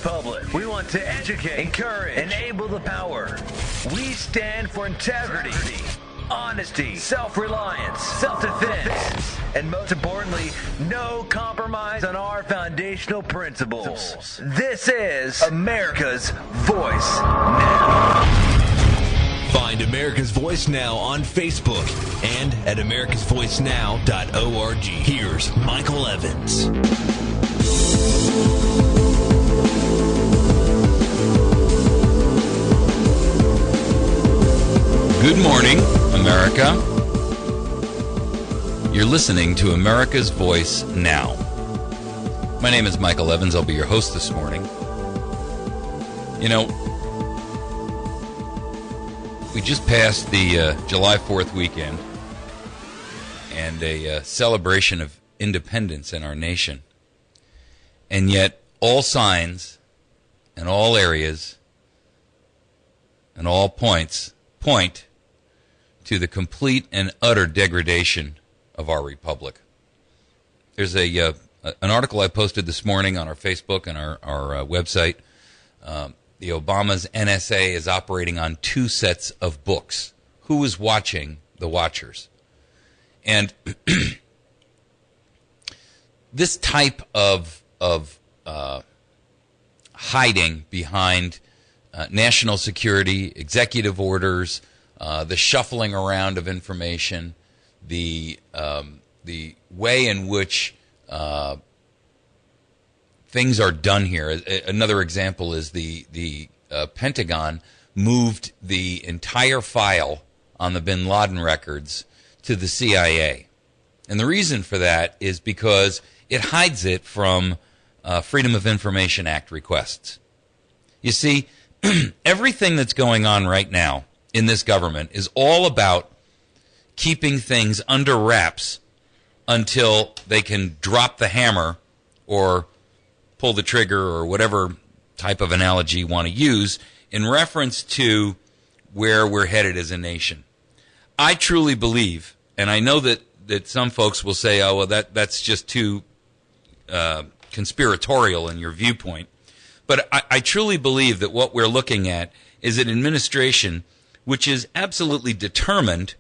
republic. We want to educate, encourage, enable the power. We stand for integrity, honesty, self-reliance, self-defense, and most importantly, no compromise on our foundational principles. This is America's Voice Now. Find America's Voice Now on Facebook and at americasvoicenow.org. Here's Michael Evans. Good morning, America. You're listening to America's Voice Now. My name is Michael Evans. I'll be your host this morning. You know, we just passed the July 4th weekend and a celebration of independence in our nation. And yet all signs and all areas and all points point to the complete and utter degradation of our republic. There's an article I posted this morning on our Facebook and our website. The Obama's NSA is operating on two sets of books. Who is watching the watchers? And this type of hiding behind national security, executive orders, the shuffling around of information, the way in which things are done here. Another example is the Pentagon moved the entire file on the bin Laden records to the CIA. And the reason for that is because it hides it from Freedom of Information Act requests. You see, everything that's going on right now in this government is all about keeping things under wraps until they can drop the hammer or pull the trigger or whatever type of analogy you want to use in reference to where we're headed as a nation. I truly believe, and I know that some folks will say, oh, well, that's just too conspiratorial in your viewpoint. But I truly believe that what we're looking at is an administration which is absolutely determined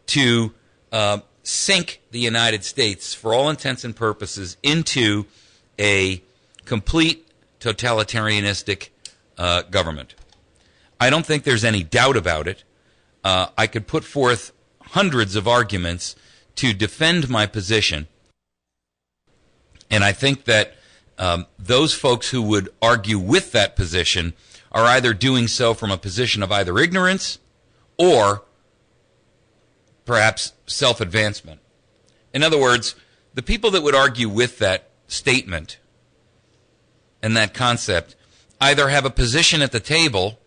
to sink the United States, for all intents and purposes, into a complete totalitarianistic government. I don't think there's any doubt about it. I could put forth hundreds of arguments to defend my position, and I think that those folks who would argue with that position are either doing so from a position of either ignorance or perhaps self-advancement. In other words, the people that would argue with that statement and that concept either have a position at the table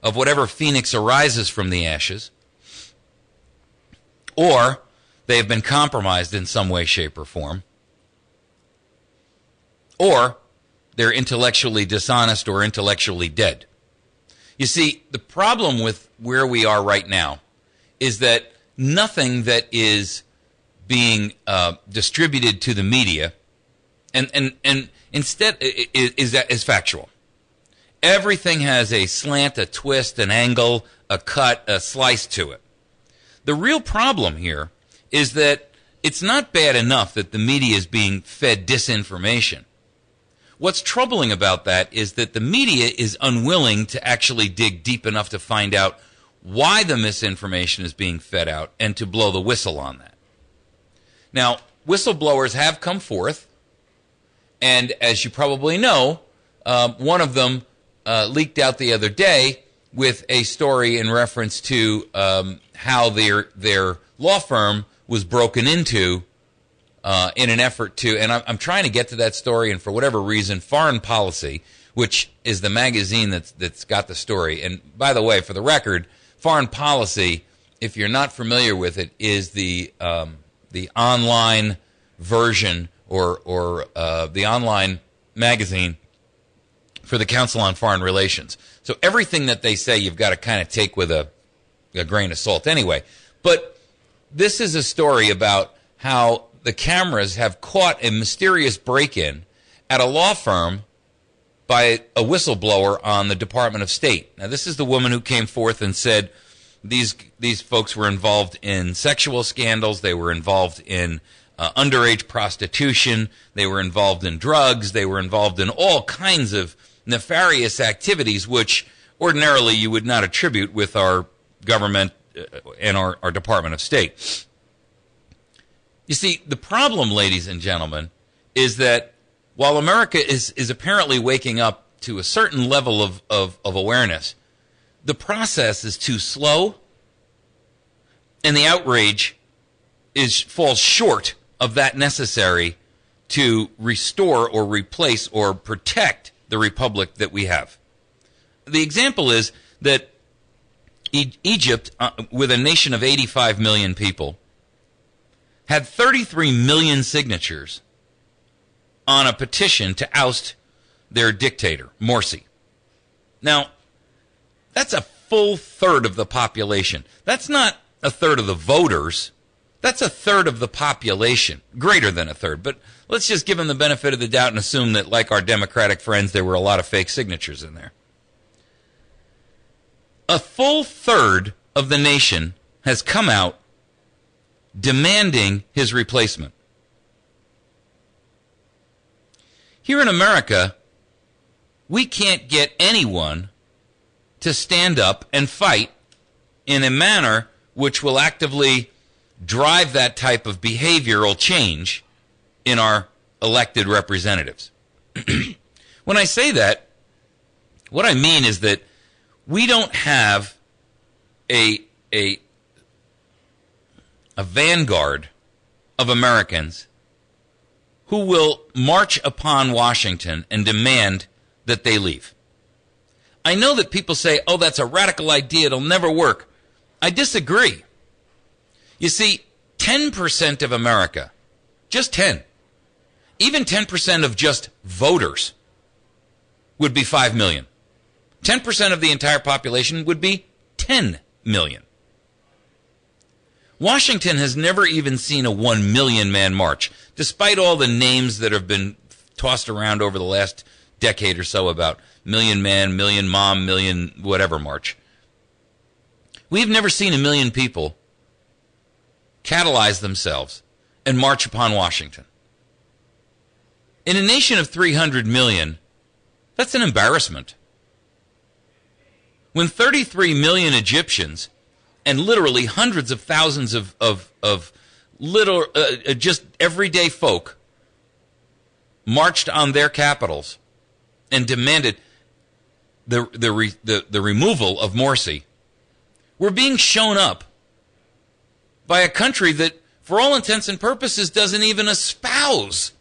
of whatever phoenix arises from the ashes, or they have been compromised in some way, shape, or form, or they're intellectually dishonest or intellectually dead. You see, the problem with where we are right now is that nothing that is being distributed to the media and instead is factual. Everything has a slant, a twist, an angle, a cut, a slice to it. The real problem here is that it's not bad enough that the media is being fed disinformation. What's troubling about that is that the media is unwilling to actually dig deep enough to find out why the misinformation is being fed out and to blow the whistle on that. Now, whistleblowers have come forth, and as you probably know, one of them leaked out the other day with a story in reference to how their law firm was broken into in an effort to, and I'm trying to get to that story, and for whatever reason, Foreign Policy, which is the magazine that's got the story, and by the way, for the record, Foreign Policy, if you're not familiar with it, is the online version or the online magazine for the Council on Foreign Relations. So everything that they say, you've got to kind of take with a grain of salt anyway. But this is a story about how the cameras have caught a mysterious break-in at a law firm by a whistleblower on the Department of State. Now, this is the woman who came forth and said these folks were involved in sexual scandals, they were involved in underage prostitution, they were involved in drugs, they were involved in all kinds of nefarious activities, which ordinarily you would not attribute with our government and our Department of State. You see, the problem, ladies and gentlemen, is that while America is apparently waking up to a certain level of awareness, the process is too slow, and the outrage falls short of that necessary to restore or replace or protect the republic that we have. The example is that Egypt, with a nation of 85 million people, had 33 million signatures on a petition to oust their dictator, Morsi. Now, that's a full third of the population. That's not a third of the voters. That's a third of the population, greater than a third. But let's just give them the benefit of the doubt and assume that, like our Democratic friends, there were a lot of fake signatures in there. A full third of the nation has come out demanding his replacement. Here in America, we can't get anyone to stand up and fight in a manner which will actively drive that type of behavioral change in our elected representatives. When I say that, what I mean is that we don't have a vanguard of Americans who will march upon Washington and demand that they leave. I know that people say, oh, that's a radical idea, it'll never work. I disagree. You see, 10% of America, just 10, even 10% of just voters would be 5 million. 10% of the entire population would be 10 million. Washington has never even seen a 1 million man march, despite all the names that have been tossed around over the last decade or so about million man, million mom, million whatever march. We've never seen 1 million people catalyze themselves and march upon Washington. In a nation of 300 million, that's an embarrassment. When 33 million Egyptians and literally hundreds of thousands of little just everyday folk marched on their capitals and demanded the removal of Morsi, we're being shown up by a country that, for all intents and purposes, doesn't even espouse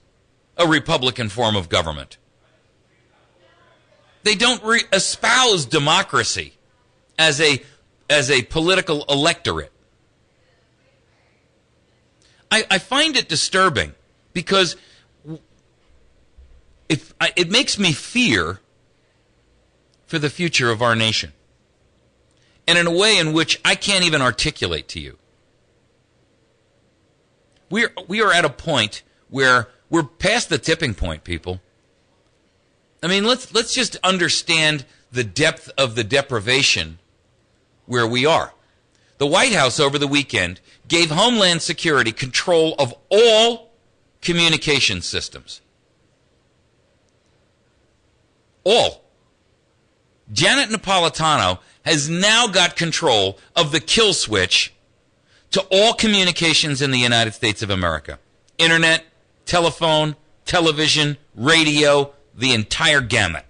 a Republican form of government. They don't espouse democracy as a political electorate. I find it disturbing because it makes me fear for the future of our nation, and in a way in which I can't even articulate to you. We are at a point where we're past the tipping point, people. I mean, let's just understand the depth of the deprivation where we are. The White House over the weekend gave Homeland Security control of all communication systems. All. Janet Napolitano has now got control of the kill switch to all communications in the United States of America. Internet, telephone, television, radio, the entire gamut.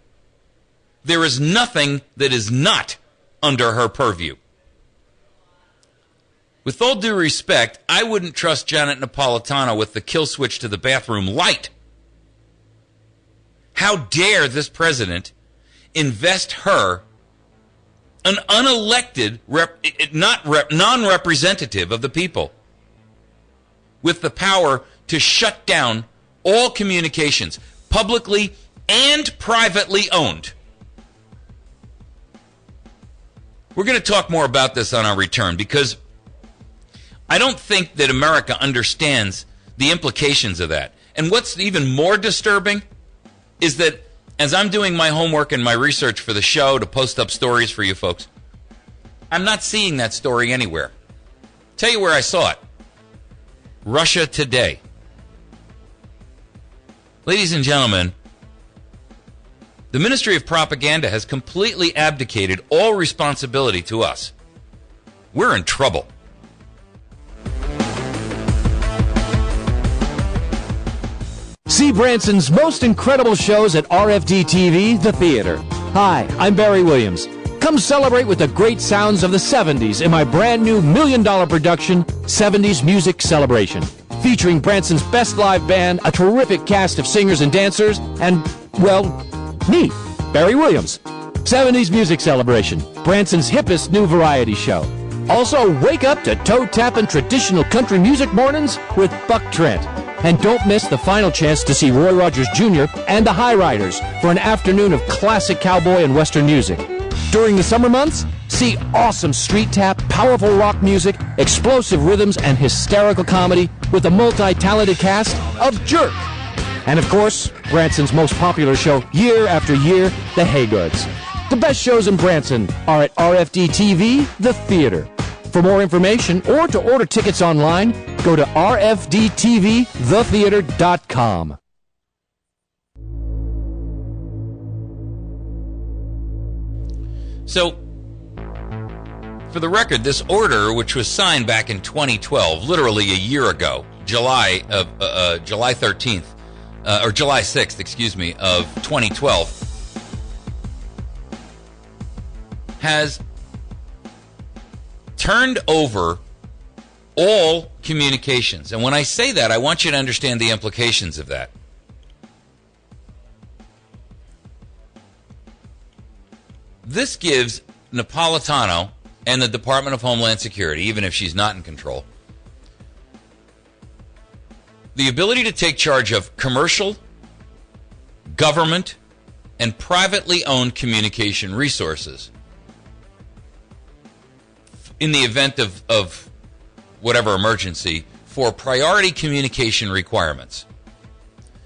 There is nothing that is not under her purview. With all due respect, I wouldn't trust Janet Napolitano with the kill switch to the bathroom light. How dare this president invest her, an unelected, non-representative of the people, with the power to shut down all communications, publicly and privately owned. We're going to talk more about this on our return, because I don't think that America understands the implications of that. And what's even more disturbing is that as I'm doing my homework and my research for the show to post up stories for you folks, I'm not seeing that story anywhere. Tell you where I saw it. Russia Today. Ladies and gentlemen, the Ministry of Propaganda has completely abdicated all responsibility to us. We're in trouble. See Branson's most incredible shows at RFD TV, The Theater. Hi, I'm Barry Williams. Come celebrate with the great sounds of the 70s in my brand new $1 million production, 70s Music Celebration. Featuring Branson's best live band, a terrific cast of singers and dancers, and, well, me, Barry Williams. 70s Music Celebration, Branson's hippest new variety show. Also, wake up to toe-tapping traditional country music mornings with Buck Trent. And don't miss the final chance to see Roy Rogers Jr. and the High Riders for an afternoon of classic cowboy and western music. During the summer months, see awesome street tap, powerful rock music, explosive rhythms, and hysterical comedy with a multi-talented cast of Jerk. And of course, Branson's most popular show year after year, The Haygoods. The best shows in Branson are at RFD TV, The Theater. For more information or to order tickets online, go to rfdtvthetheater.com. So, for the record, this order, which was signed back in 2012, literally a year ago, July 13th, or July 6th, excuse me, of 2012, has turned over all communications. And when I say that, I want you to understand the implications of that. This gives Napolitano and the Department of Homeland Security, even if she's not in control, the ability to take charge of commercial, government, and privately owned communication resources in the event of whatever emergency for priority communication requirements.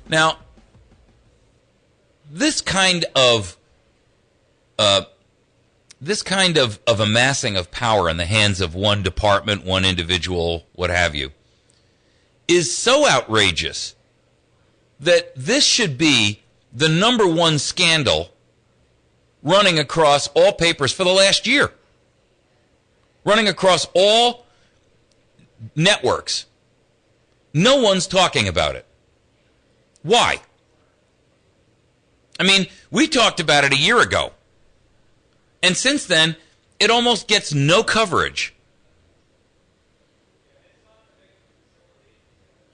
Now, this kind of amassing of power in the hands of one department, one individual, what have you, is so outrageous that this should be the number one scandal running across all papers for the last year, running across all networks. No one's talking about it. Why? I mean, we talked about it a year ago. And since then, it almost gets no coverage.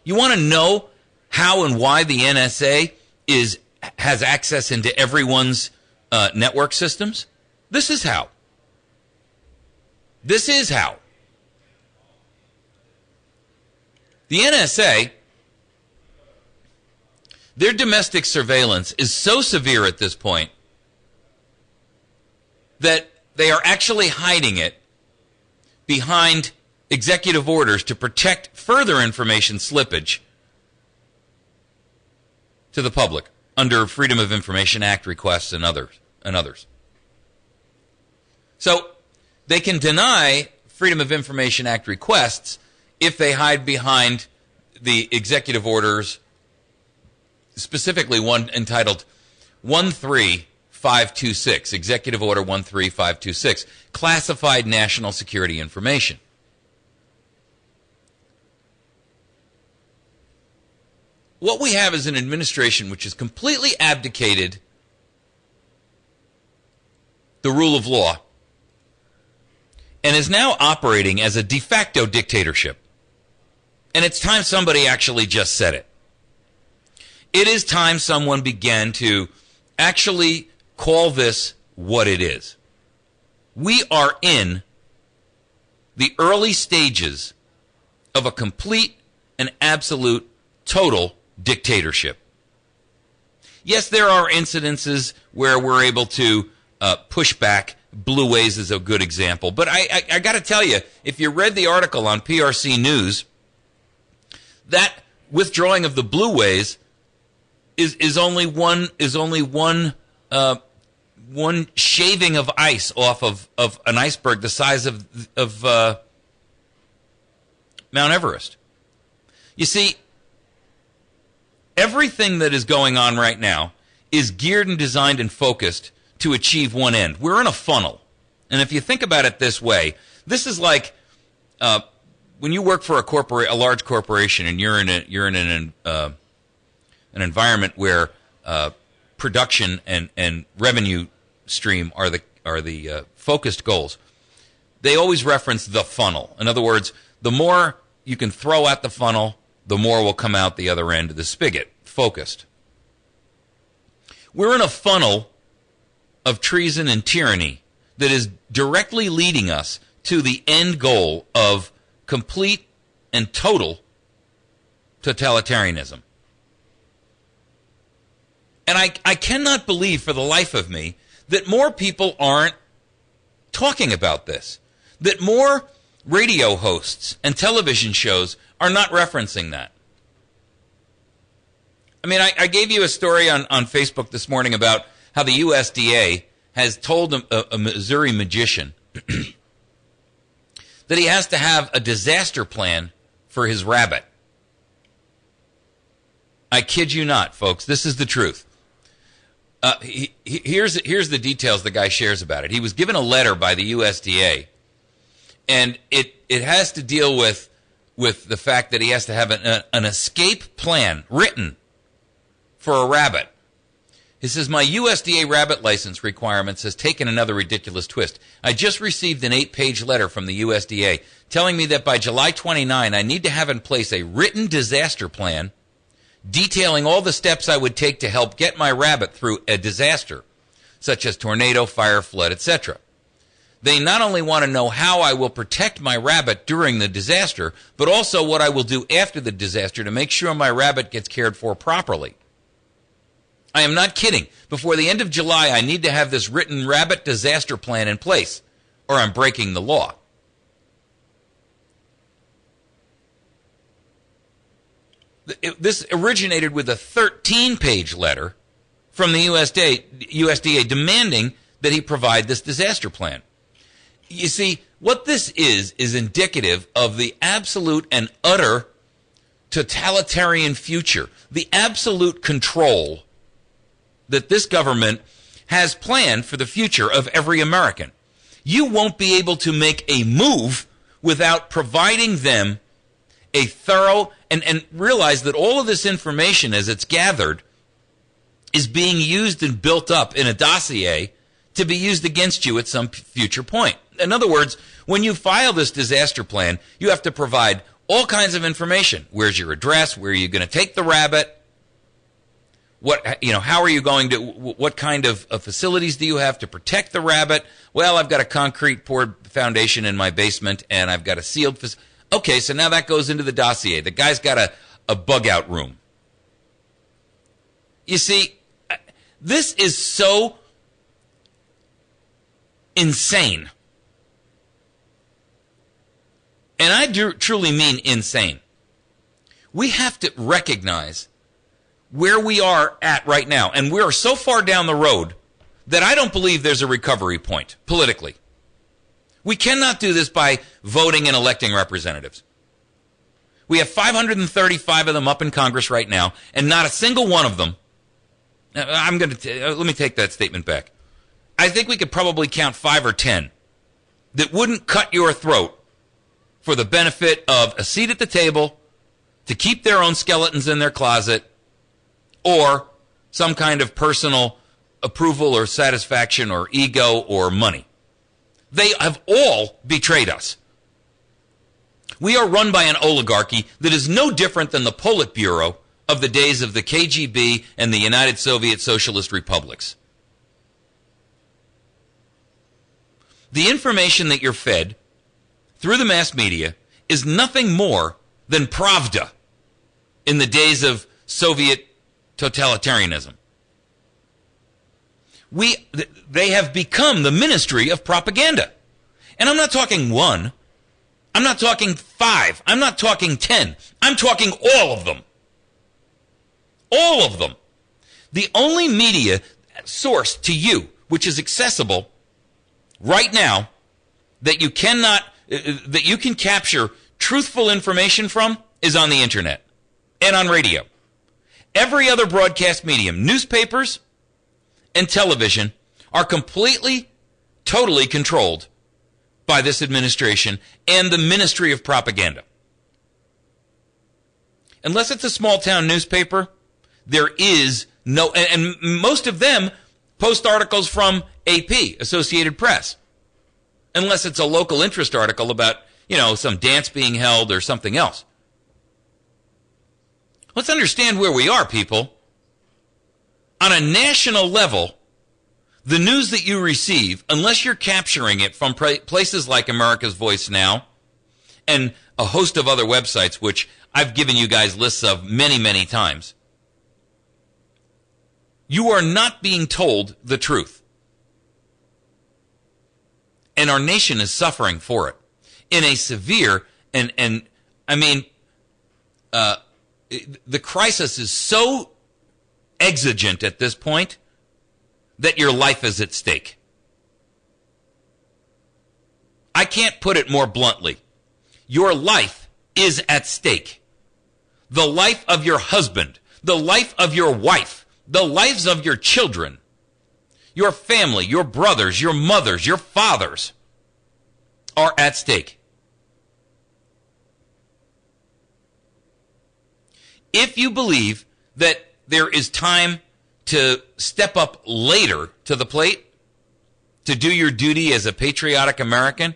You want to know how and why the NSA has access into everyone's network systems? This is how. This is how. The NSA, their domestic surveillance is so severe at this point that they are actually hiding it behind executive orders to protect further information slippage to the public under Freedom of Information Act requests and others. So they can deny Freedom of Information Act requests if they hide behind the executive orders, specifically one entitled 13526, Executive Order 13526, Classified National Security Information. What we have is an administration which has completely abdicated the rule of law and is now operating as a de facto dictatorship. And it's time somebody actually just said it. It is time someone began to actually call this what it is. We are in the early stages of a complete and absolute total dictatorship. Yes, there are incidences where we're able to push back. Blue Ways is a good example. But I got to tell you, if you read the article on PRC News, that withdrawing of the Blue Ways is only one shaving of ice off of an iceberg the size of Mount Everest. You see, everything that is going on right now is geared and designed and focused to achieve one end. We're in a funnel. And if you think about it this way, this is like when you work for a large corporation, and you're in an environment where production and revenue stream are the focused goals. They always reference the funnel. In other words, the more you can throw at the funnel, the more will come out the other end of the spigot, focused. We're in a funnel of treason and tyranny that is directly leading us to the end goal of complete and total totalitarianism. And I cannot believe for the life of me that more people aren't talking about this, that more radio hosts and television shows are not referencing that. I mean, I gave you a story on Facebook this morning about how the USDA has told a Missouri magician that he has to have a disaster plan for his rabbit. I kid you not, folks. This is the truth. Here's the details the guy shares about it. He was given a letter by the USDA, and it has to deal with the fact that he has to have an escape plan written for a rabbit. He says, my USDA rabbit license requirements has taken another ridiculous twist. I just received an 8-page letter from the USDA telling me that by July 29, I need to have in place a written disaster plan detailing all the steps I would take to help get my rabbit through a disaster, such as tornado, fire, flood, etc. They not only want to know how I will protect my rabbit during the disaster, but also what I will do after the disaster to make sure my rabbit gets cared for properly. I am not kidding. Before the end of July, I need to have this written rabbit disaster plan in place, or I'm breaking the law. This originated with a 13-page letter from the USDA demanding that he provide this disaster plan. You see, what this is indicative of the absolute and utter totalitarian future, the absolute control that this government has planned for the future of every American. You won't be able to make a move without providing them a thorough, and realize that all of this information as it's gathered is being used and built up in a dossier to be used against you at some future point. In other words, when you file this disaster plan, you have to provide all kinds of information. Where's your address? Where are you going to take the rabbit? How are you going to, what kind of facilities do you have to protect the rabbit? Well, I've got a concrete poured foundation in my basement, and I've got a sealed facility. Okay, so now that goes into the dossier. The guy's got a bug-out room. You see, this is so insane. And I truly mean insane. We have to recognize where we are at right now. And we are so far down the road that I don't believe there's a recovery point politically. We cannot do this by voting and electing representatives. We have 535 of them up in Congress right now, and not a single one of them. Let me take that statement back. I think we could probably count 5 or 10 that wouldn't cut your throat for the benefit of a seat at the table, to keep their own skeletons in their closet, or some kind of personal approval or satisfaction or ego or money. They have all betrayed us. We are run by an oligarchy that is no different than the Politburo of the days of the KGB and the United Soviet Socialist Republics. The information that you're fed through the mass media is nothing more than Pravda in the days of Soviet totalitarianism. They have become the ministry of propaganda. And I'm not talking 1. I'm not talking 5. I'm not talking 10. I'm talking all of them. All of them. The only media source to you, which is accessible right now, that you can capture truthful information from, is on the internet and on radio. Every other broadcast medium, newspapers and television, are completely, totally controlled by this administration and the Ministry of Propaganda. Unless it's a small town newspaper, there is no, and most of them post articles from AP, Associated Press. Unless it's a local interest article about, some dance being held or something else. Let's understand where we are, people. On a national level, the news that you receive, unless you're capturing it from places like America's Voice Now and a host of other websites, which I've given you guys lists of many, many times, you are not being told the truth. And our nation is suffering for it in a severe, the crisis is so exigent at this point that your life is at stake. I can't put it more bluntly. Your life is at stake. The life of your husband, the life of your wife, the lives of your children, your family, your brothers, your mothers, your fathers are at stake. If you believe that there is time to step up later to the plate, to do your duty as a patriotic American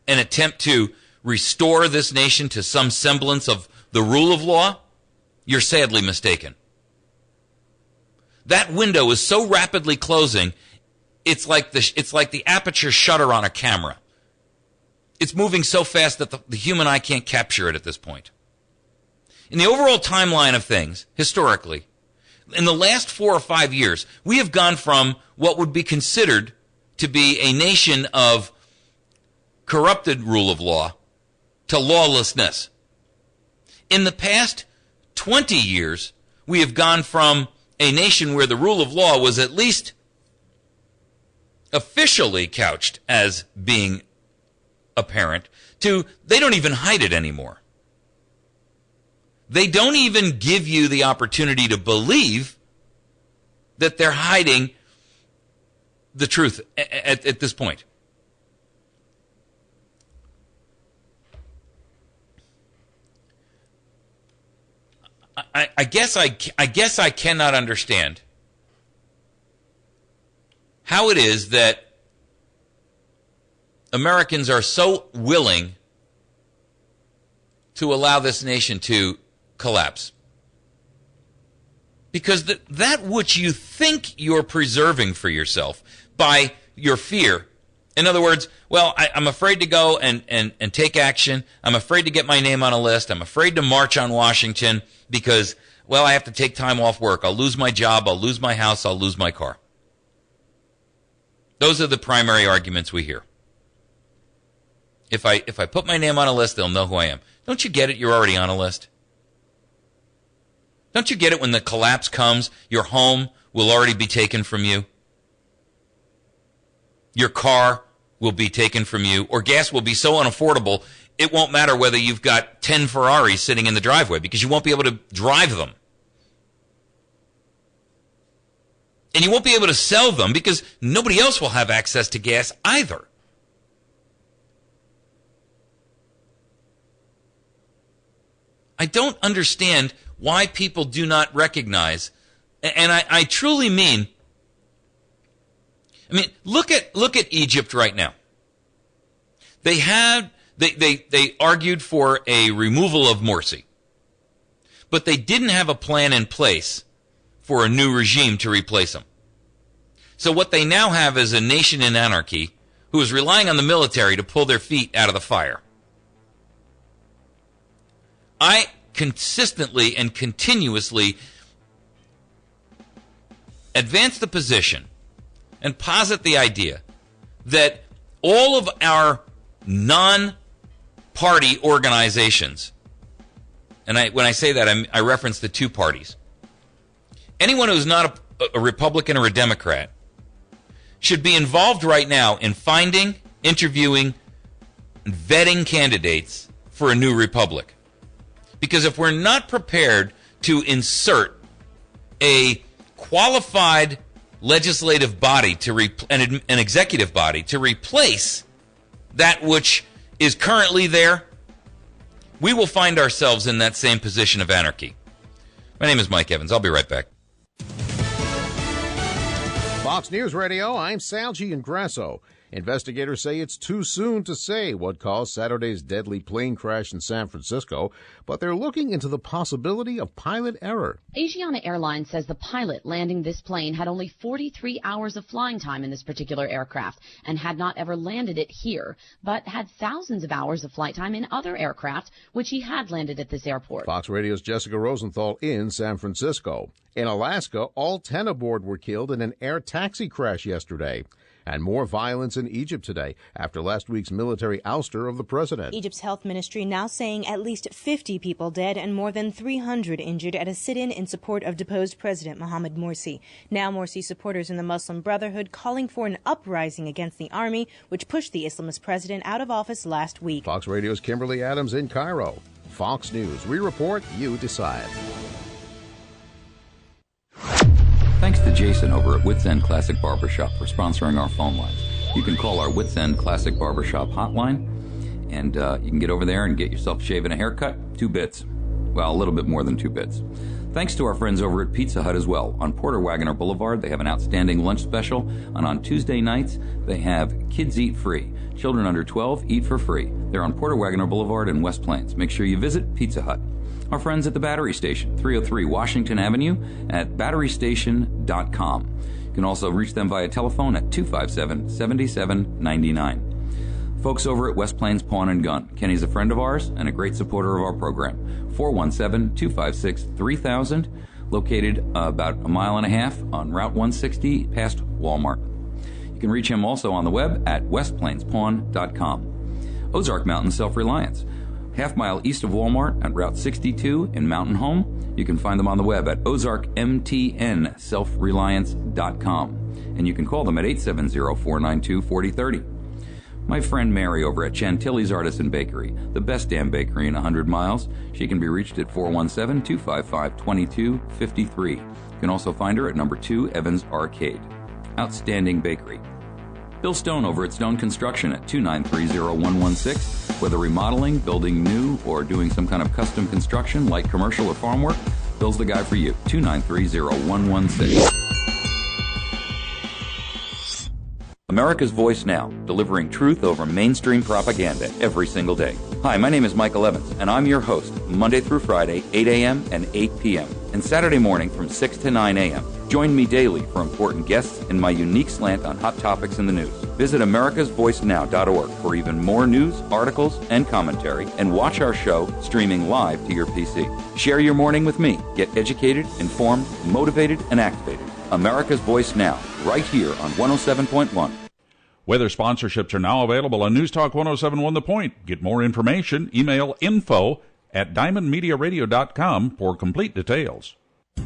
and attempt to restore this nation to some semblance of the rule of law, you're sadly mistaken. That window is so rapidly closing, it's like the aperture shutter on a camera. It's moving so fast that the human eye can't capture it at this point. In the overall timeline of things, historically, in the last 4 or 5 years, we have gone from what would be considered to be a nation of corrupted rule of law to lawlessness. In the past 20 years, we have gone from a nation where the rule of law was at least officially couched as being apparent to they don't even hide it anymore. They don't even give you the opportunity to believe that they're hiding the truth at this point. I guess I cannot understand how it is that Americans are so willing to allow this nation to collapse. Because that which you think you're preserving for yourself by your fear, in other words, well, I'm afraid to go and take action. I'm afraid to get my name on a list. I'm afraid to march on Washington because, well, I have to take time off work. I'll lose my job. I'll lose my house. I'll lose my car. Those are the primary arguments we hear. If I put my name on a list, they'll know who I am. Don't you get it? You're already on a list. Don't you get it when the collapse comes, your home will already be taken from you? Your car will be taken from you, or gas will be so unaffordable, it won't matter whether you've got 10 Ferraris sitting in the driveway because you won't be able to drive them. And you won't be able to sell them because nobody else will have access to gas either. I don't understand why people do not recognize, and I truly mean, look at Egypt right now. They argued for a removal of Morsi, but they didn't have a plan in place for a new regime to replace him. So what they now have is a nation in anarchy who is relying on the military to pull their feet out of the fire. I consistently and continuously advance the position and posit the idea that all of our non-party organizations, and when I say that, I reference the two parties. Anyone who's not a Republican or a Democrat, should be involved right now in finding, interviewing, and vetting candidates for a new republic. Because if we're not prepared to insert a qualified legislative body an executive body to replace that which is currently there, we will find ourselves in that same position of anarchy. My name is Mike Evans. I'll be right back. Fox News Radio, I'm Sal Giangrasso. Investigators say it's too soon to say what caused Saturday's deadly plane crash in San Francisco, but they're looking into the possibility of pilot error. Asiana Airlines says the pilot landing this plane had only 43 hours of flying time in this particular aircraft and had not ever landed it here, but had thousands of hours of flight time in other aircraft, which he had landed at this airport. Fox Radio's Jessica Rosenthal in San Francisco. In Alaska, all 10 aboard were killed in an air taxi crash yesterday. And more violence in Egypt today after last week's military ouster of the president. Egypt's health ministry now saying at least 50 people dead and more than 300 injured at a sit-in in support of deposed President Mohamed Morsi. Now Morsi supporters in the Muslim Brotherhood calling for an uprising against the army, which pushed the Islamist president out of office last week. Fox Radio's Kimberly Adams in Cairo. Fox News. We report, you decide. Thanks to Jason over at Wits End Classic Barbershop for sponsoring our phone lines. You can call our Wits End Classic Barbershop hotline, and you can get over there and get yourself shaving a haircut. 2 bits. Well, a little bit more than 2 bits. Thanks to our friends over at Pizza Hut as well. On Porter Wagoner Boulevard, they have an outstanding lunch special, and on Tuesday nights, they have Kids Eat Free. Children under 12 eat for free. They're on Porter Wagoner Boulevard in West Plains. Make sure you visit Pizza Hut. Our friends at the Battery Station, 303 Washington Avenue at batterystation.com. You can also reach them via telephone at 257-7799. Folks over at West Plains Pawn and Gun. Kenny's a friend of ours and a great supporter of our program. 417-256-3000, located about a mile and a half on Route 160 past Walmart. You can reach him also on the web at westplainspawn.com. Ozark Mountain Self-Reliance. Half-mile east of Walmart at Route 62 in Mountain Home. You can find them on the web at ozarkmtnselfreliance.com. And you can call them at 870-492-4030. My friend Mary over at Chantilly's Artisan Bakery, the best damn bakery in 100 miles. She can be reached at 417-255-2253. You can also find her at number 2 Evans Arcade. Outstanding bakery. Bill Stone over at Stone Construction at 2930116. Whether remodeling, building new, or doing some kind of custom construction, light commercial or farm work, Bill's the guy for you. 2930116. America's Voice Now, delivering truth over mainstream propaganda every single day. Hi, my name is Michael Evans, and I'm your host, Monday through Friday, 8 a.m. and 8 p.m., and Saturday morning from 6 to 9 a.m. Join me daily for important guests and my unique slant on hot topics in the news. Visit americasvoicenow.org for even more news, articles, and commentary, and watch our show streaming live to your PC. Share your morning with me. Get educated, informed, motivated, and activated. America's Voice Now, right here on 107.1. Weather sponsorships are now available on News Talk 107.1 The Point. Get more information, email info@diamondmediaradio.com for complete details.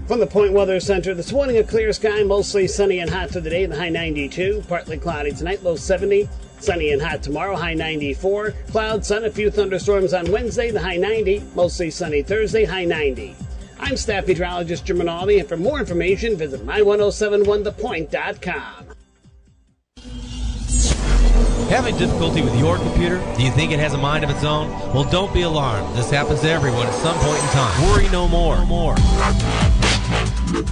From the Point Weather Center, this morning a clear sky, mostly sunny and hot today, the high 92. Partly cloudy tonight, low 70. Sunny and hot tomorrow, high 94. Cloud, sun, a few thunderstorms on Wednesday, the high 90. Mostly sunny Thursday, high 90. I'm staff meteorologist Jim Rinaldi, and for more information, visit my1071thepoint.com. Having difficulty with your computer? Do you think it has a mind of its own? Well, don't be alarmed. This happens to everyone at some point in time. Worry no more.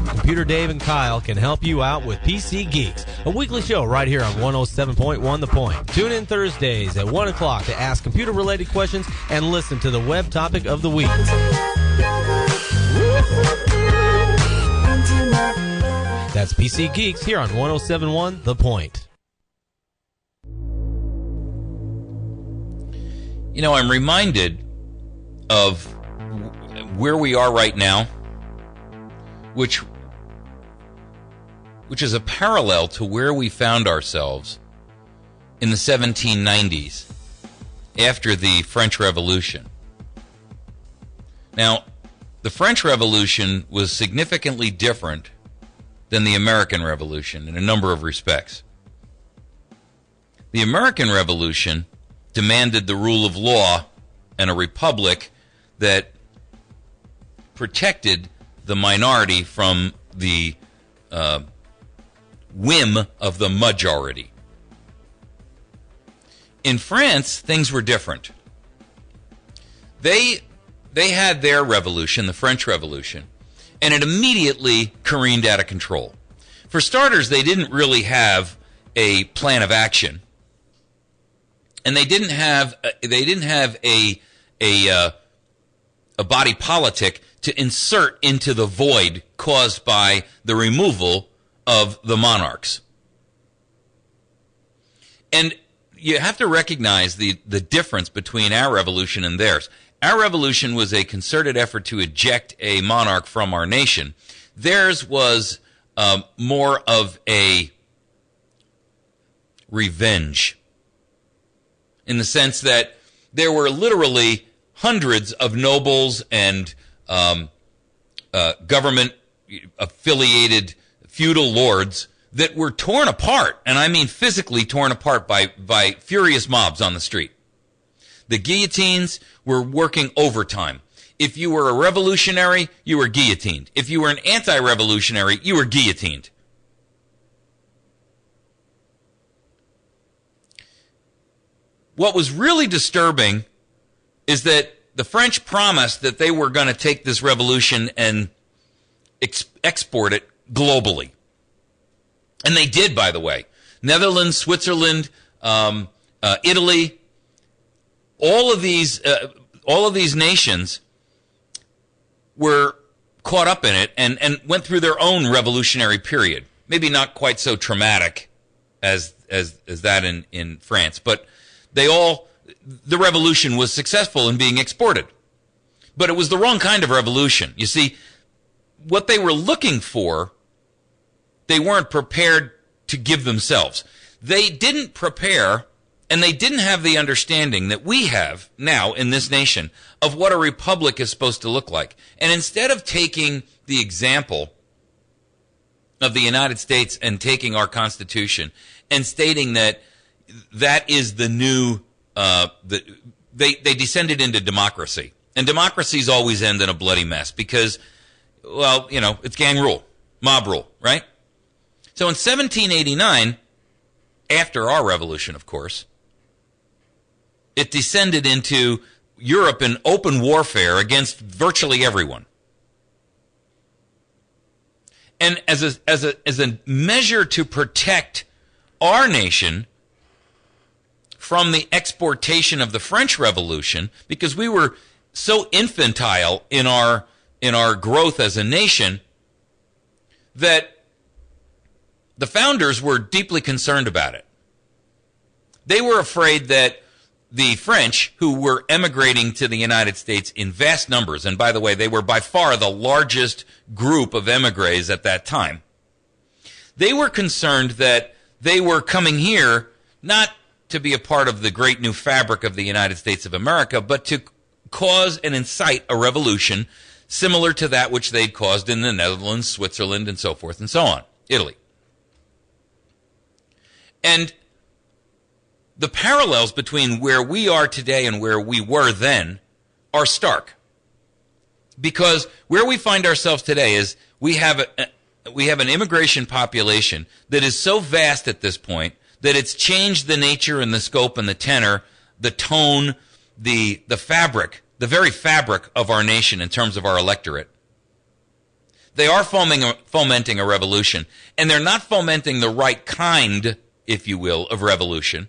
Computer Dave and Kyle can help you out with PC Geeks, a weekly show right here on 107.1 The Point. Tune in Thursdays at 1 o'clock to ask computer-related questions and listen to the web topic of the week. That's PC Geeks here on 107.1 The Point. You know, I'm reminded of where we are right now, which is a parallel to where we found ourselves in the 1790s after the French Revolution. Now, the French Revolution was significantly different than the American Revolution in a number of respects. The American Revolution demanded the rule of law and a republic that protected the minority from the whim of the majority. In France, things were different. They had their revolution, the French Revolution, and it immediately careened out of control. For starters, they didn't really have a plan of action, and they didn't have a body politic to insert into the void caused by the removal of the monarchs. And you have to recognize the difference between our revolution and theirs. Our revolution was a concerted effort to eject a monarch from our nation. Theirs was more of a revenge, in the sense that there were literally hundreds of nobles and government-affiliated feudal lords that were torn apart, and I mean physically torn apart by furious mobs on the street. The guillotines were working overtime. If you were a revolutionary, you were guillotined. If you were an anti-revolutionary, you were guillotined. What was really disturbing is that the French promised that they were going to take this revolution and export it globally. And they did, by the way. Netherlands, Switzerland, Italy, all of these nations were caught up in it and went through their own revolutionary period. Maybe not quite so traumatic as that in France, but the revolution was successful in being exported. But it was the wrong kind of revolution. You see, what they were looking for, they weren't prepared to give themselves. They didn't prepare, and they didn't have the understanding that we have now in this nation of what a republic is supposed to look like. And instead of taking the example of the United States and taking our Constitution and stating that is the new, they descended into democracy. And democracies always end in a bloody mess because, well, it's gang rule, mob rule, right? So in 1789, after our revolution, of course, it descended into Europe in open warfare against virtually everyone. And as a measure to protect our nation from the exportation of the French Revolution, because we were so infantile in our growth as a nation that the founders were deeply concerned about it. They were afraid that the French, who were emigrating to the United States in vast numbers, and by the way, they were by far the largest group of emigres at that time, they were concerned that they were coming here not to be a part of the great new fabric of the United States of America, but to cause and incite a revolution similar to that which they'd caused in the Netherlands, Switzerland, and so forth and so on, Italy. And the parallels between where we are today and where we were then are stark. Because where we find ourselves today is we have an immigration population that is so vast at this point that it's changed the nature and the scope and the tenor, the tone, the fabric, the very fabric of our nation in terms of our electorate. They are fomenting a revolution, and they're not fomenting the right kind, if you will, of revolution.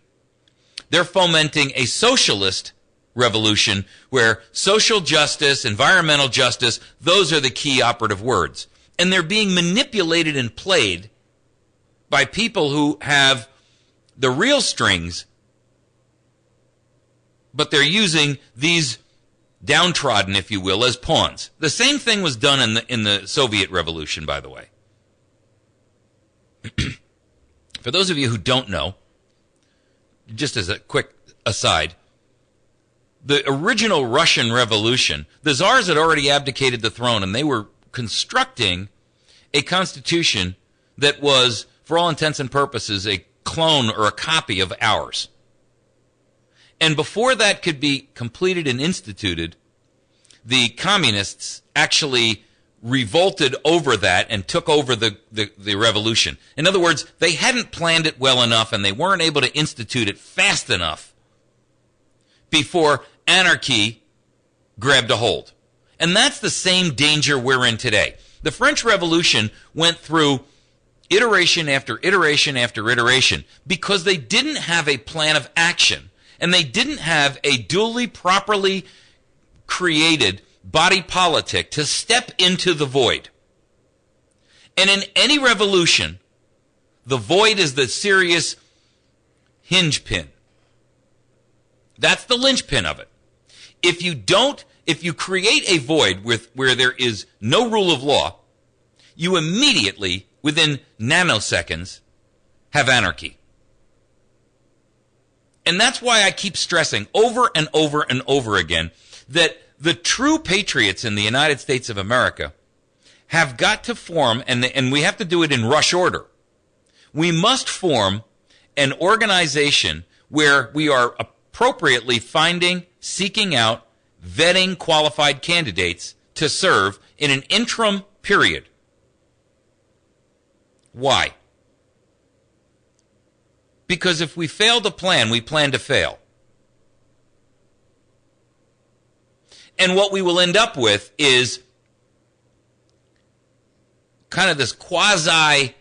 They're fomenting a socialist revolution where social justice, environmental justice, those are the key operative words. And they're being manipulated and played by people who have the real strings, but they're using these downtrodden, if you will, as pawns. The same thing was done in the Soviet Revolution, by the way. For those of you who don't know, just as a quick aside, the original Russian Revolution, the Tsars had already abdicated the throne, and they were constructing a constitution that was, for all intents and purposes, a clone or a copy of ours. And before that could be completed and instituted, the communists actually revolted over that and took over the revolution. In other words, they hadn't planned it well enough and they weren't able to institute it fast enough before anarchy grabbed a hold. And that's the same danger we're in today. The French Revolution went through iteration after iteration after iteration because they didn't have a plan of action and they didn't have a duly, properly created body politic to step into the void. And in any revolution, the void is the serious hinge pin. That's the linchpin of it. If you create a void where there is no rule of law, you immediately, within nanoseconds, have anarchy. And that's why I keep stressing over and over and over again that the true patriots in the United States of America have got to form, and we have to do it in rush order. We must form an organization where we are appropriately finding, seeking out, vetting qualified candidates to serve in an interim period. Why? Because if we fail to plan, we plan to fail. And what we will end up with is kind of this quasi-government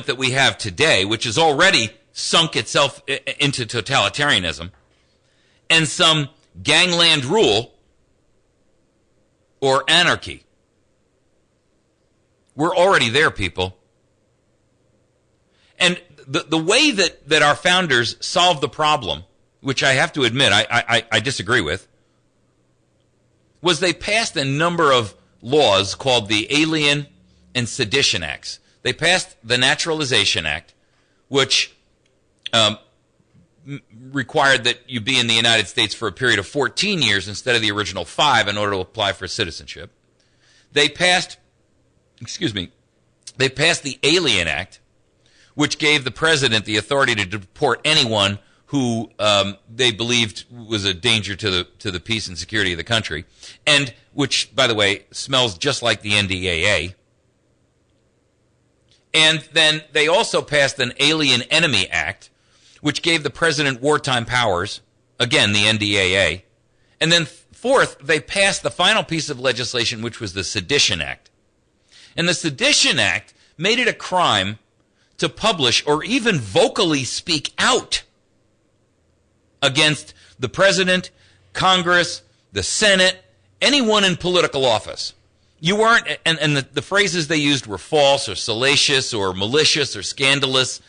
that we have today, which has already sunk itself into totalitarianism, and some gangland rule or anarchy. We're already there, people. And the way that our founders solved the problem, which I have to admit I disagree with, was they passed a number of laws called the Alien and Sedition Acts. They passed the Naturalization Act, which required that you be in the United States for a period of 14 years instead of the original 5 in order to apply for citizenship. They passed the Alien Act, which gave the president the authority to deport anyone who they believed was a danger to the peace and security of the country, and which, by the way, smells just like the NDAA. And then they also passed an Alien Enemy Act, which gave the president wartime powers, again, the NDAA. And then fourth, they passed the final piece of legislation, which was the Sedition Act. And the Sedition Act made it a crime to publish or even vocally speak out against the president, Congress, the Senate, anyone in political office. You weren't, and the phrases they used were false or salacious or malicious or scandalous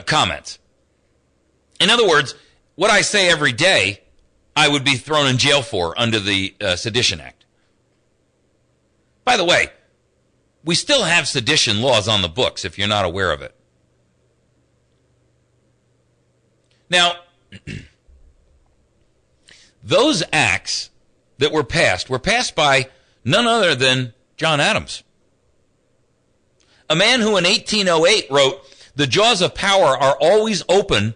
comments. In other words, what I say every day, I would be thrown in jail for under the Sedition Act. By the way, we still have sedition laws on the books if you're not aware of it. Now, those acts that were passed by none other than John Adams, a man who in 1808 wrote, "The jaws of power are always open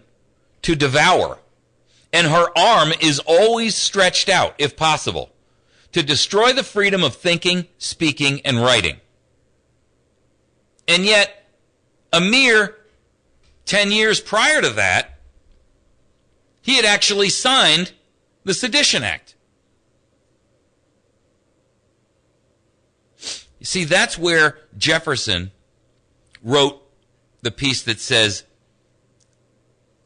to devour, and her arm is always stretched out, if possible, to destroy the freedom of thinking, speaking, and writing." And yet, a mere 10 years prior to that, he had actually signed the Sedition Act. You see, that's where Jefferson wrote the piece that says,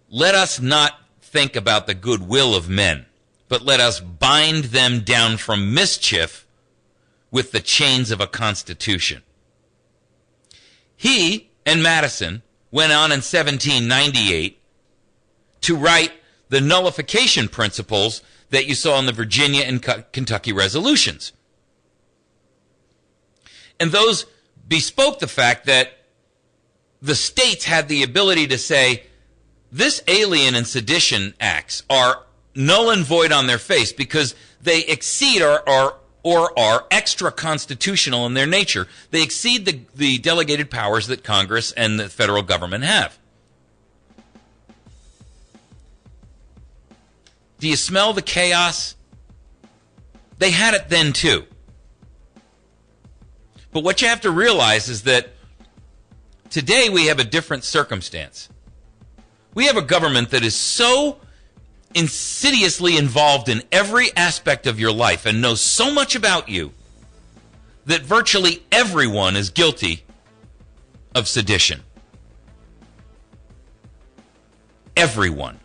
"Let us not think about the goodwill of men, but let us bind them down from mischief with the chains of a constitution." He and Madison went on in 1798 to write the nullification principles that you saw in the Virginia and Kentucky resolutions. And those bespoke the fact that the states had the ability to say, this Alien and Sedition Acts are null and void on their face because they exceed or or are extra-constitutional in their nature. They exceed the delegated powers that Congress and the federal government have. Do you smell the chaos? They had it then, too. But what you have to realize is that today we have a different circumstance. We have a government that is so insidiously involved in every aspect of your life and knows so much about you that virtually everyone is guilty of sedition. Everyone.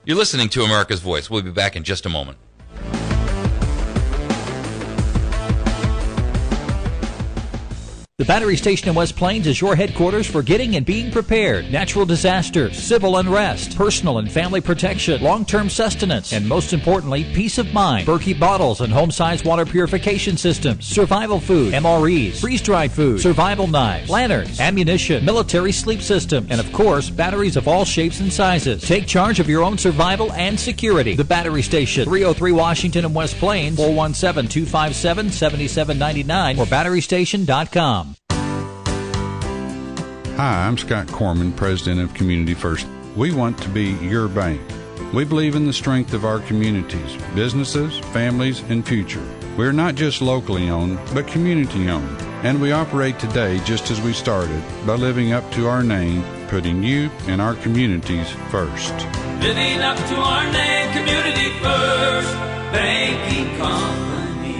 You're listening to America's Voice. We'll be back in just a moment. The Battery Station in West Plains is your headquarters for getting and being prepared. Natural disasters, civil unrest, personal and family protection, long-term sustenance, and most importantly, peace of mind. Berkey bottles and home-sized water purification systems, survival food, MREs, freeze-dried food, survival knives, lanterns, ammunition, military sleep system, and of course, batteries of all shapes and sizes. Take charge of your own survival and security. The Battery Station, 303 Washington and West Plains, 417-257-7799 or batterystation.com. Hi, I'm Scott Corman, President of Community First. We want to be your bank. We believe in the strength of our communities, businesses, families, and future. We're not just locally owned, but community owned. And we operate today just as we started, by living up to our name, putting you and our communities first. Living up to our name, community first, banking company.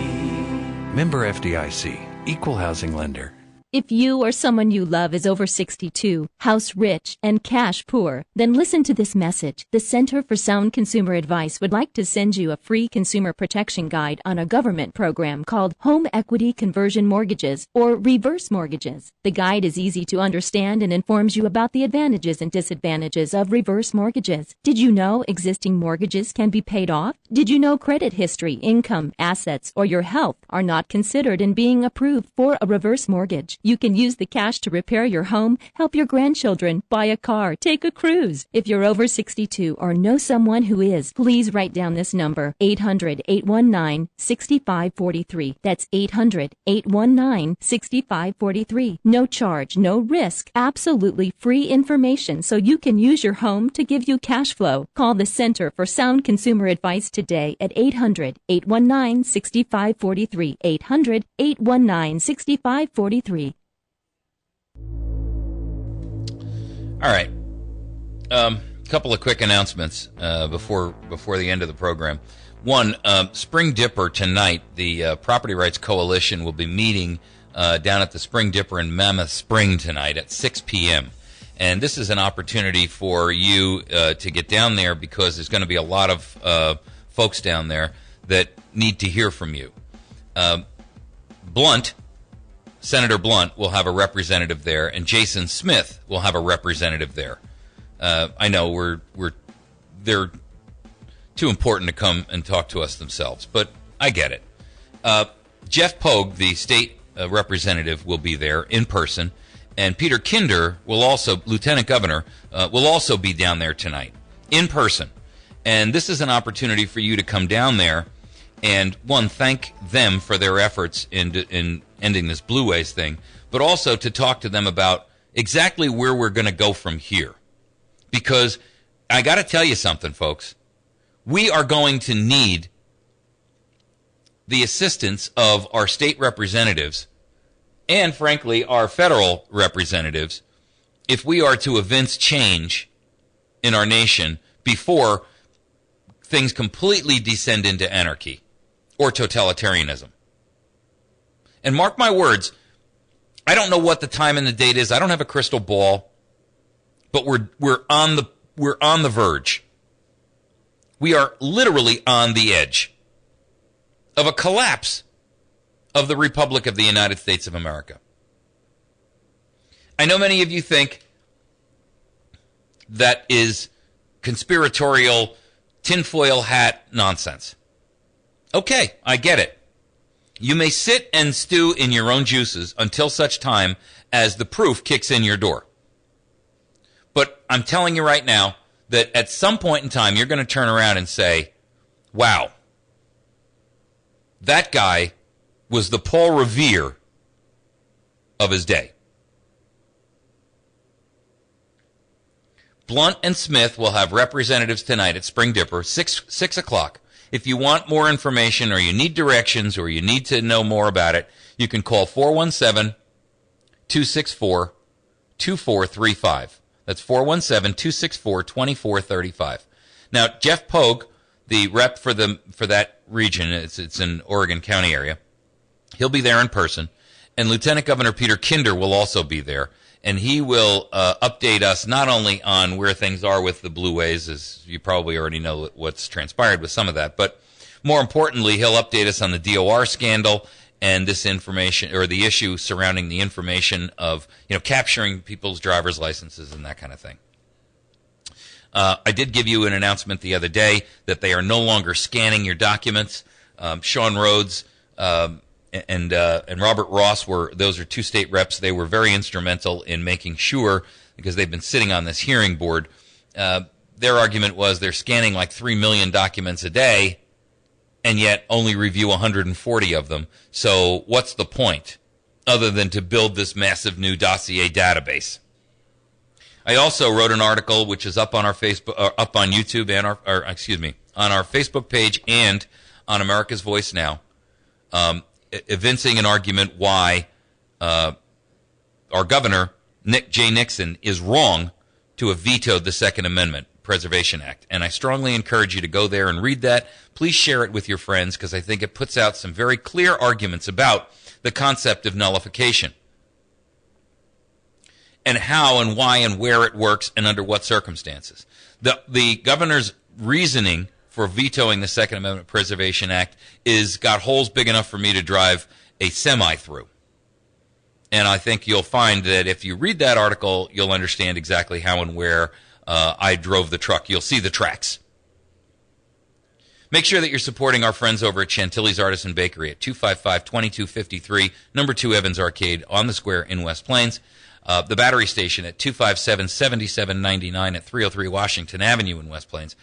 Member FDIC, Equal Housing Lender. If you or someone you love is over 62, house rich, and cash poor, then listen to this message. The Center for Sound Consumer Advice would like to send you a free consumer protection guide on a government program called Home Equity Conversion Mortgages, or reverse mortgages. The guide is easy to understand and informs you about the advantages and disadvantages of reverse mortgages. Did you know existing mortgages can be paid off? Did you know credit history, income, assets, or your health are not considered in being approved for a reverse mortgage? You can use the cash to repair your home, help your grandchildren, buy a car, take a cruise. If you're over 62 or know someone who is, please write down this number, 800-819-6543. That's 800-819-6543. No charge, no risk, absolutely free information so you can use your home to give you cash flow. Call the Center for Sound Consumer Advice today at 800-819-6543. 800-819-6543. All right. Couple of quick announcements before the end of the program. One, Spring Dipper tonight, the Property Rights Coalition will be meeting down at the Spring Dipper in Mammoth Spring tonight at 6 p.m. And this is an opportunity for you to get down there because there's going to be a lot of folks down there that need to hear from you. Senator Blunt will have a representative there, and Jason Smith will have a representative there. I know they're too important to come and talk to us themselves, but I get it. Jeff Pogue, the state representative, will be there in person, and Peter Kinder Lieutenant Governor, will also be down there tonight in person. And this is an opportunity for you to come down there and, one, thank them for their efforts in ending this Blue Ways thing, but also to talk to them about exactly where we're going to go from here. Because I got to tell you something, folks. We are going to need the assistance of our state representatives and, frankly, our federal representatives if we are to evince change in our nation before things completely descend into anarchy or totalitarianism. And mark my words, I don't know what the time and the date is. I don't have a crystal ball, but we're on the verge. We are literally on the edge of a collapse of the Republic of the United States of America. I know many of you think that is conspiratorial, tinfoil hat nonsense. Okay, I get it. You may sit and stew in your own juices until such time as the proof kicks in your door. But I'm telling you right now, that at some point in time you're going to turn around and say, wow, that guy was the Paul Revere of his day. Blunt and Smith will have representatives tonight at Spring Dipper, 6 o'clock. If you want more information or you need directions or you need to know more about it, you can call 417-264-2435. That's 417-264-2435. Now, Jeff Pogue, the rep for that region, it's in Oregon County area, he'll be there in person. And Lieutenant Governor Peter Kinder will also be there. And he will update us not only on where things are with the Blue Ways, as you probably already know what's transpired with some of that, but more importantly, he'll update us on the DOR scandal and this information, or the issue surrounding the information of, capturing people's driver's licenses and that kind of thing. I did give you an announcement the other day that they are no longer scanning your documents. Sean Rhodes and Robert Ross those are two state reps. They were very instrumental in making sure, because they've been sitting on this hearing board, their argument was they're scanning like 3 million documents a day and yet only review 140 of them. So what's the point other than to build this massive new dossier database? I also wrote an article which is up on our Facebook, up on YouTube and on our Facebook page and on America's Voice Now, evincing an argument why our governor, Nick J. Nixon, is wrong to have vetoed the Second Amendment Preservation Act. And I strongly encourage you to go there and read that. Please share it with your friends, because I think it puts out some very clear arguments about the concept of nullification and how and why and where it works and under what circumstances. The governor's reasoning for vetoing the Second Amendment Preservation Act got holes big enough for me to drive a semi through. And I think you'll find that if you read that article, you'll understand exactly how and where I drove the truck. You'll see the tracks. Make sure that you're supporting our friends over at Chantilly's Artisan Bakery at 255-2253, number 2 Evans Arcade on the square in West Plains. The battery station at 257-7799 at 303 Washington Avenue in West Plains.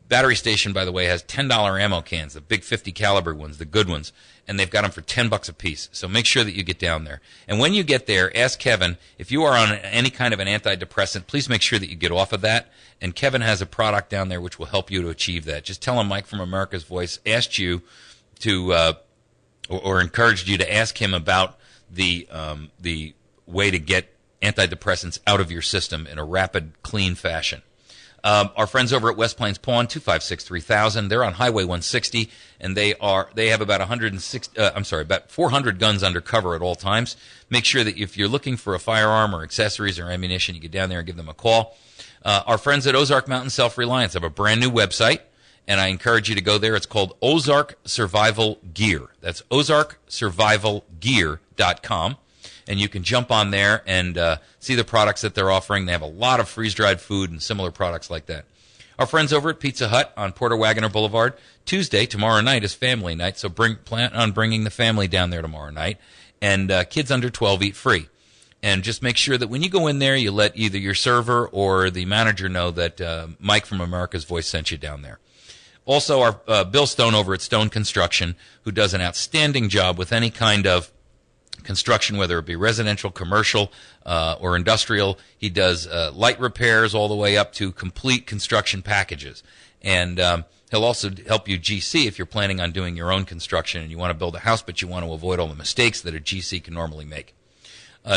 Battery station, by the way, has $10 ammo cans, the big 50 caliber ones, the good ones, and they've got them for $10 a piece. So make sure that you get down there. And when you get there, ask Kevin, if you are on any kind of an antidepressant, please make sure that you get off of that. And Kevin has a product down there which will help you to achieve that. Just tell him Mike from America's Voice asked you to, or encouraged you to ask him about the way to get antidepressants out of your system in a rapid, clean fashion. Our friends over at West Plains Pawn, 256-3000, they're on Highway 160, and they have about 400 guns under cover at all times. Make sure that if you're looking for a firearm or accessories or ammunition, you get down there and give them a call. Our friends at Ozark Mountain Self-Reliance have a brand new website, and I encourage you to go there. It's called Ozark Survival Gear. That's ozarksurvivalgear.com. And you can jump on there and see the products that they're offering. They have a lot of freeze-dried food and similar products like that. Our friends over at Pizza Hut on Porter Wagoner Boulevard, Tuesday, tomorrow night, is family night, so plan on bringing the family down there tomorrow night. And kids under 12 eat free. And just make sure that when you go in there, you let either your server or the manager know that Mike from America's Voice sent you down there. Also, our Bill Stone over at Stone Construction, who does an outstanding job with any kind of construction, whether it be residential, commercial, or industrial. He does light repairs all the way up to complete construction packages. And he'll also help you GC if you're planning on doing your own construction and you want to build a house, but you want to avoid all the mistakes that a GC can normally make.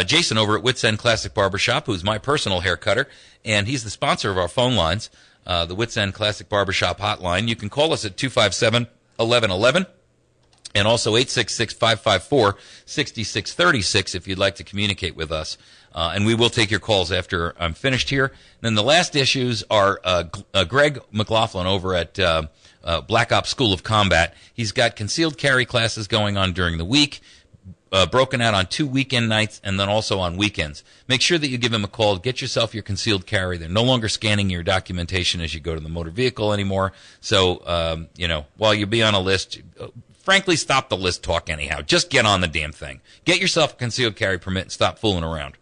Jason over at Wits End Classic Barbershop, who's my personal hair cutter, and he's the sponsor of our phone lines, the Wits End Classic Barbershop hotline. You can call us at 257-1111. And also 866-554-6636 if you'd like to communicate with us. And we will take your calls after I'm finished here. And then the last issues are Greg McLaughlin over at Black Ops School of Combat. He's got concealed carry classes going on during the week, broken out on 2 weekend nights and then also on weekends. Make sure that you give him a call. Get yourself your concealed carry. They're no longer scanning your documentation as you go to the motor vehicle anymore. So, while you be on a list, frankly, stop the list talk anyhow. Just get on the damn thing. Get yourself a concealed carry permit and stop fooling around.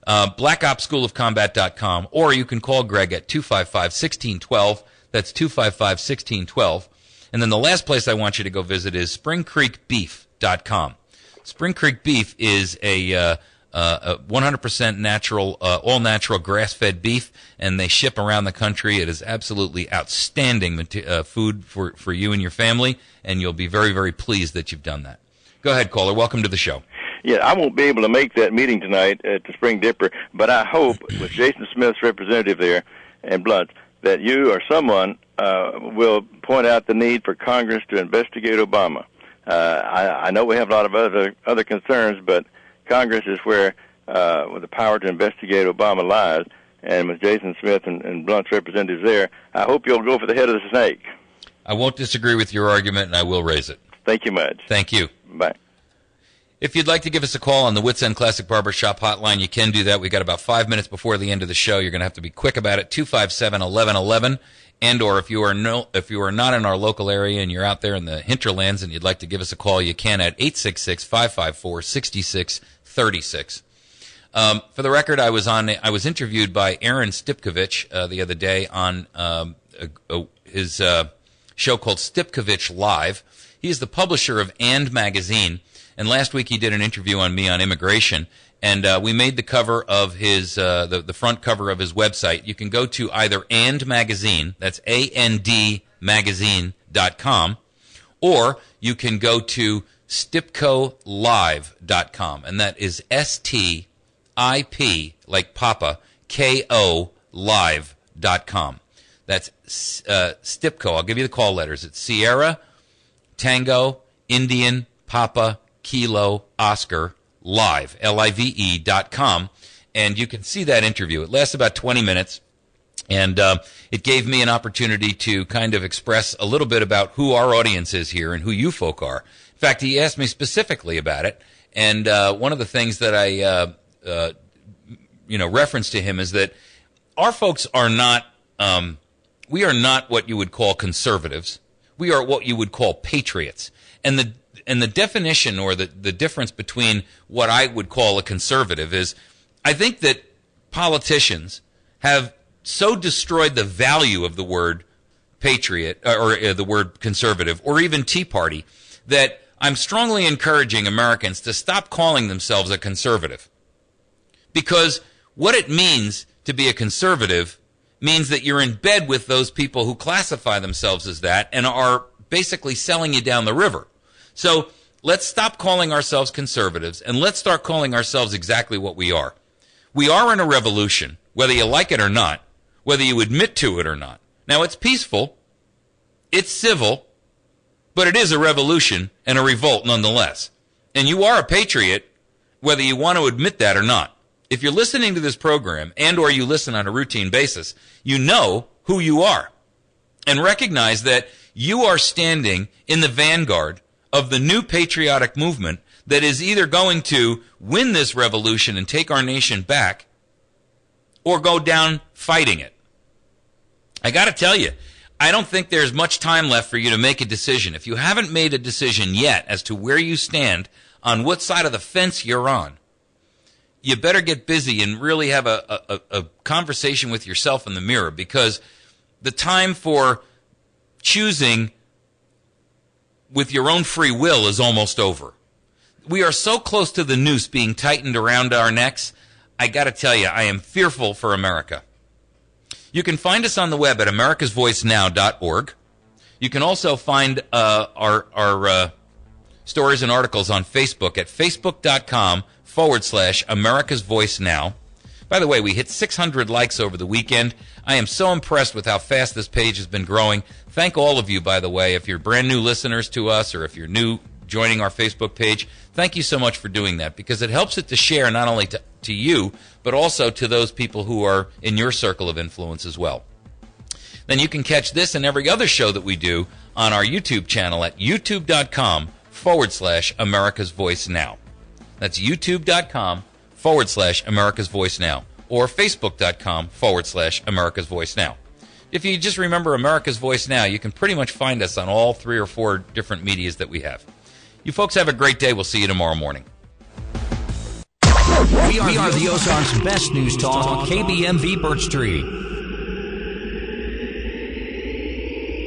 blackopsschoolofcombat.com, or you can call Greg at 255-1612. That's 255-1612. And then the last place I want you to go visit is springcreekbeef.com. Spring Creek Beef is a 100% natural, all-natural grass-fed beef, and they ship around the country. It is absolutely outstanding food for you and your family, and you'll be very, very pleased that you've done that. Go ahead, caller. Welcome to the show. Yeah, I won't be able to make that meeting tonight at the Spring Dipper, but I hope, with Jason Smith's representative there and Blunt, that you or someone will point out the need for Congress to investigate Obama. I know we have a lot of other concerns, but Congress is where the power to investigate Obama lies, and with Jason Smith and Blunt's representatives there, I hope you'll go for the head of the snake. I won't disagree with your argument, and I will raise it. Thank you much. Thank you. Bye. If you'd like to give us a call on the Wits End Classic Barbershop hotline, you can do that. We've got about 5 minutes before the end of the show. You're going to have to be quick about it, 257-1111. And or if you are not in our local area and you're out there in the hinterlands and you'd like to give us a call, you can at 866-554-6636. For the record, I was interviewed by Aaron Stipkovich the other day on his show called Stipkovich Live. He is the publisher of And Magazine. And last week he did an interview on me on immigration, and we made the cover of his the front cover of his website. You can go to either And Magazine, that's AND magazine.com, or you can go to stipkolive.com, and that is STIP, like Papa, KO live.com. That's Stipko. I'll give you the call letters. It's Sierra, Tango, Indian, Papa, Kilo, Oscar, live, live.com, and you can see that interview. It lasts about 20 minutes, and it gave me an opportunity to kind of express a little bit about who our audience is here and who you folk are. In fact, he asked me specifically about it, and one of the things that I referenced to him is that our folks are not, we are not what you would call conservatives. We are what you would call patriots. And the definition or the difference between what I would call a conservative is, I think that politicians have so destroyed the value of the word patriot or the word conservative or even Tea Party that I'm strongly encouraging Americans to stop calling themselves a conservative. Because what it means to be a conservative means that you're in bed with those people who classify themselves as that and are basically selling you down the river. So let's stop calling ourselves conservatives, and let's start calling ourselves exactly what we are. We are in a revolution, whether you like it or not, whether you admit to it or not. Now, it's peaceful, it's civil, but it is a revolution and a revolt nonetheless. And you are a patriot, whether you want to admit that or not. If you're listening to this program and or you listen on a routine basis, you know who you are. And recognize that you are standing in the vanguard of the new patriotic movement that is either going to win this revolution and take our nation back or go down fighting it. I got to tell you, I don't think there's much time left for you to make a decision. If you haven't made a decision yet as to where you stand on what side of the fence you're on, you better get busy and really have a conversation with yourself in the mirror, because the time for choosing with your own free will is almost over. We are so close to the noose being tightened around our necks. I got to tell you, I am fearful for America. You can find us on the web at americasvoicenow.org. You can also find our stories and articles on Facebook at facebook.com/America's Voice Now. By the way, we hit 600 likes over the weekend. I am so impressed with how fast this page has been growing. Thank all of you, by the way. If you're brand new listeners to us or if you're new joining our Facebook page, thank you so much for doing that, because it helps it to share not only to you, but also to those people who are in your circle of influence as well. Then you can catch this and every other show that we do on our YouTube channel at youtube.com/America's Voice Now. That's youtube.com/America's Voice Now, or facebook.com/America's Voice Now. If you just remember America's Voice Now, you can pretty much find us on all 3 or 4 different medias that we have. You folks have a great day. We'll see you tomorrow morning. We are the Ozarks' best news talk, KBMV Birch Tree.